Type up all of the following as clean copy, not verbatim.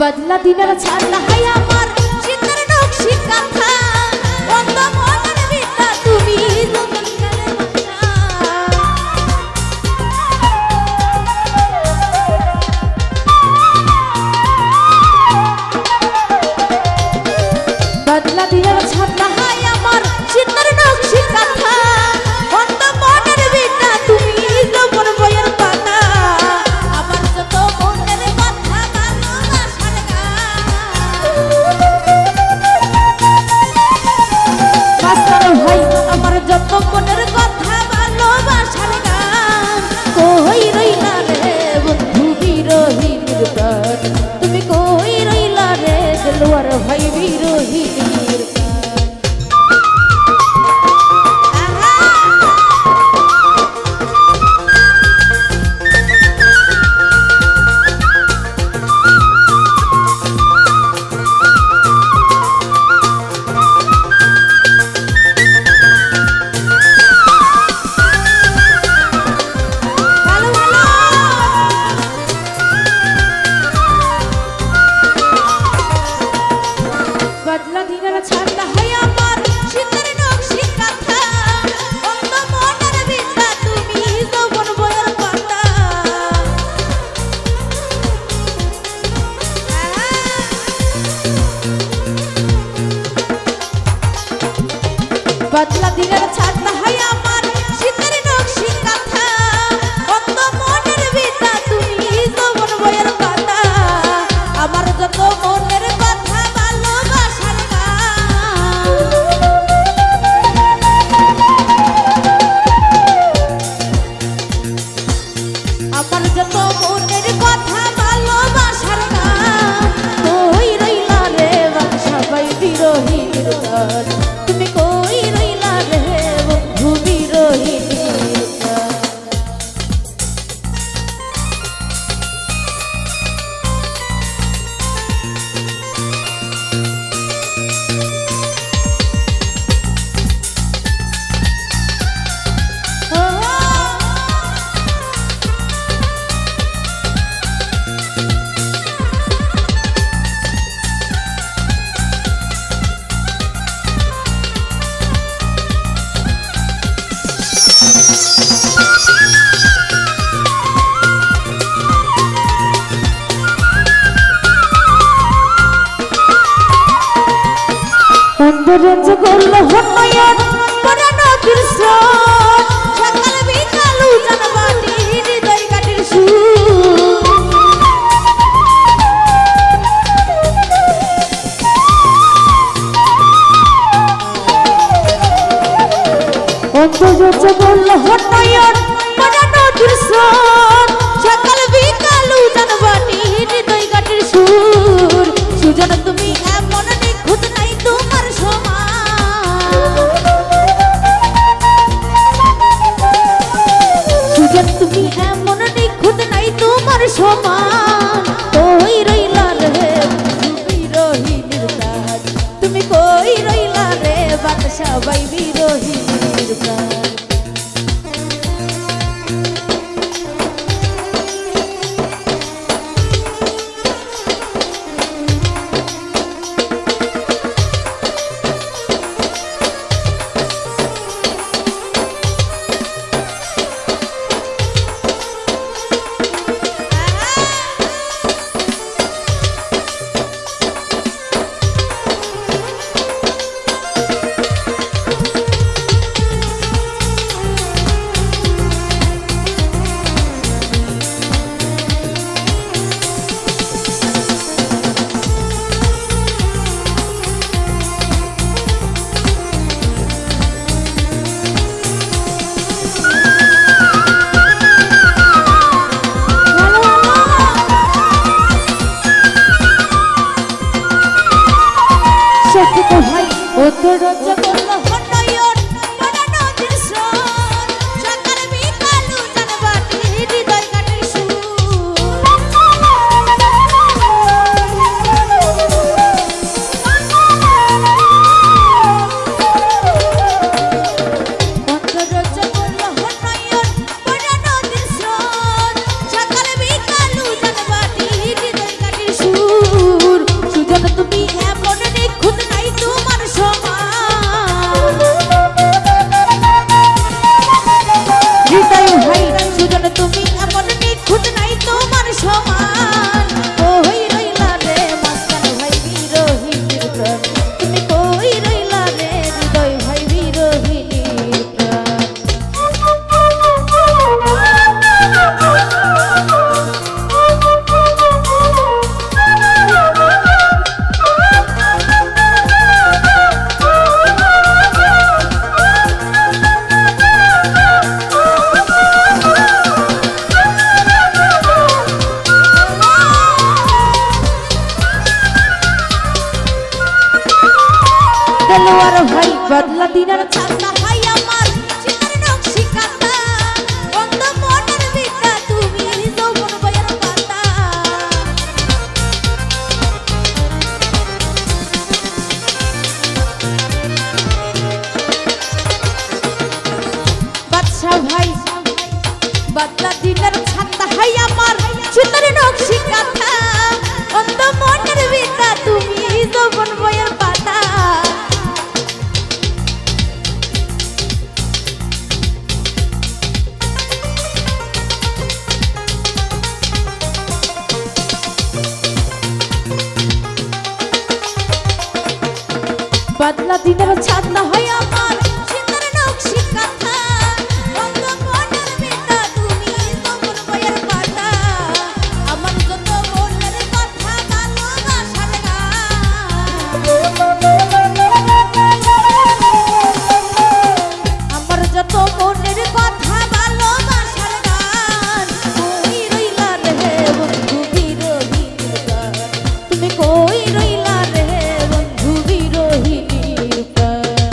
बदला दिनर छाडला हाय आमार शीतर नक्षी काथा बंद मনের ভিতা তুমি জগৎ কালে बदला दिनर छाडला हाय आमार शीतर नक्षी काथा बंद मনের ভিতা তুমি জবর বয়ের পাতা আবার যত মনের কথা ভালোবাসার গান ভাই আমার যত মনের কথা ভালোবাসার গান কই রইলা রে বন্ধু বিরোহীর প্রাণ তুমি কই রইলা রে দেলোয়ার ভাই বিরোহীর बदला दिनर छाडला हाय आमार शीतर नक्षी काथा बंद मনের ভিতা তুমি যৌবন বয়ের পাতা बदला दिनर छाडला हाय आमार शीतर नक्षी काथा बंद মনের ভিতা তুমি যৌবন বয়ের পাতা আমার যত মনের কথা ভালোবাসার আমার যত মনের কথা ভালোবাসার গান কই রইলা রে সবাই বিরোহীর গান তুমি কই রইলা রে বন্ধু বিরোহীর গান অন্তরঞ্জ করল হনয়ন পরানো কৃষ্ণ সকাল বিকাল জানবাটি হৃদয় কাটির সুর অন্তরঞ্জ করল হনয়ন পরানো কৃষ্ণ সকাল বিকাল জানবাটি হৃদয় কাটির সুর সুজন তুমি এমন নিখুঁত নাই তোমার সুজন তুমি এমন নিখুঁত নাই তোমার সমান কই রইলা রে বিরোহীর প্রাণ তুমি কই রইলা রে বাদশা বাই বিরোহীর প্রাণ দেওয়ার ভাই বদলা দিনের ছাতা ভাই আমার চিতার নকশি কাঁথা অন্ধ মনের বিদ্যা তুমি যৌবন বয়ের পাতা বাদশা ভাই বদলা দিনের ছাতা ভাই আমার চিতার নকশি কাঁথা অন্ধ মনের বিদ্যা তুমি যৌবন বয়ের পাতা বদলা দিনের ছাতা হয় আমার চিতার নকশি কাঁথা অন্ধ মনের বিদ্যা তুমি যৌবন বয়ের পাতা আমার যত মনের কথা ভালোবাসার গান আমার যত মনের কথা ভালোবাসার গান কই রইলা রে বন্ধু বিরোহিনীর গান তুমি কই রইলা রে বন্ধু বিরোহিনীর গান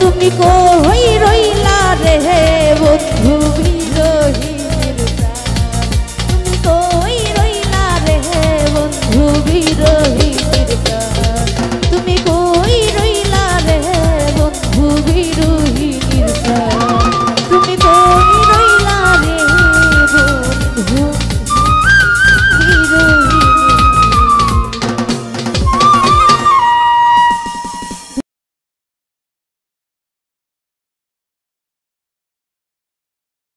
তুমি কই